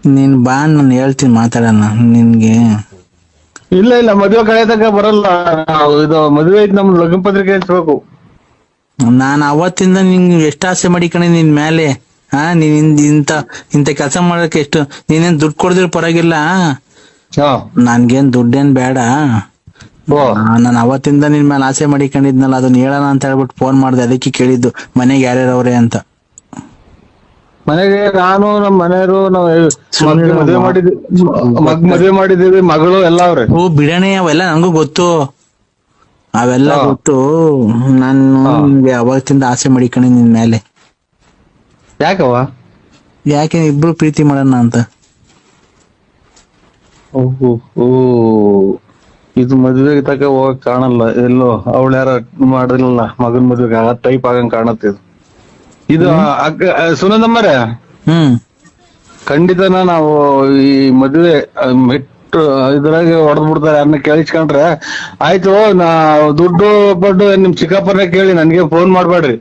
ನೀನ್ ಬಾ, ನಾನು ಹೇಳ್ತೀನಿ, ಮಾತಾಡೋಣ ನಿನ್ಗೆ. ಇಲ್ಲ ಇಲ್ಲ, ಮದ್ವೆ ಕಡೆ ತನಕ ಬರಲ್ಲ ನಾವು. ಇದು ಮದ್ವೆ ಐತಿ, ನಮ್ದು ಲಗ್ನ ಪತ್ರಿಕೆ ಹಚ್ಬೇಕು. ನಾನು ಅವತ್ತಿಂದ ನಿಂಗೆ ಎಷ್ಟು ಆಸೆ ಮಾಡಿಕಣೆ ನಿನ್ ಮೇಲೆ. ನೀನ್ ಇಂತ ಇಂತ ಕೆಲಸ ಮಾಡಕ್ಕೆ ಎಷ್ಟು, ನೀನೇನ್ ದುಡ್ಡು ಕೊಡ್ದಿರ ಪರವಾಗಿಲ್ಲ, ಹಾ. ನನ್ಗೇನ್ ದುಡ್ಡೇನ್ ಬೇಡ. ಓ. ನಾನು ಅವತ್ತಿಂದ ನಿನ್ ಮೇಲೆ ಆಸೆ ಮಾಡಿಕೊಂಡಿದ್ನಲ್ಲ, ಅದನ್ನ ಹೇಳೋಣ ಅಂತ ಹೇಳ್ಬಿಟ್ಟು ಫೋನ್ ಮಾಡ್ದೆ, ಅದಕ್ಕೆ ಕೇಳಿದ್ದು ಮನೆಗೆ ಯಾರ್ಯಾರವ್ರೆ ಅಂತ. ಮನೆಗೆ ನಾನು, ನಮ್ ಮನೆಯವರು, ನಾವ್ ಸುಮ್ನಿರು ಮದ್ವೆ ಮಾಡಿದ್ವಿ, ಮದ್ವೆ ಮಾಡಿದೀವಿ, ಮಗಳು ಎಲ್ಲ ಅವ್ರೆ. ಬಿಡಣೆ, ಅವೆಲ್ಲ ನಂಗೂ ಗೊತ್ತು, ಅವೆಲ್ಲ ಹಾ. ಗೊತ್ತು. ನಾನು ಹಾ. ನಿನ್ಗೆ ಅವತ್ತಿಂದ ಆಸೆ ಮಾಡಿಕಣೆ ನಿನ್ ಮೇಲೆ. ಯಾಕವ್ವ? ಯಾಕೆ ಇಬ್ರು ಪ್ರೀತಿ ಮಾಡೋಣ ಅಂತ. ಓ, ಇದು ಮದ್ವೆಗೆ ತಕ ಹೋಗಕ್ ಕಾಣಲ್ಲ ಎಲ್ಲೋ. ಅವಳು ಯಾರ ಮಾಡಿಲ್ಲ ಮಗನ್ ಮದ್ವೆಗೆ ಆ ಟೈಪ್ ಆಗಂಗ್ ಕಾಣತ್ತೆ ಇದು. ಇದು ಸುನಂದಮ್ಮರೇ, ಹ್ಮ್ ಖಂಡಿತನ ನಾವು ಈ ಮದ್ವೆ ಮೆಟ್ಟು ಇದ್ರಾಗ ಹೊಡೆದ್ ಬಿಡ್ತಾರೆ, ಯಾರನ್ನ ಕೇಳಿಸ್ಕೊಂಡ್ರೆ ಆಯ್ತು. ದುಡ್ಡು ಪಡ್ಡು ನಿಮ್ ಚಿಕ್ಕಪ್ಪನ ಕೇಳಿ, ನನ್ಗೆ ಫೋನ್ ಮಾಡ್ಬೇಡ್ರಿ.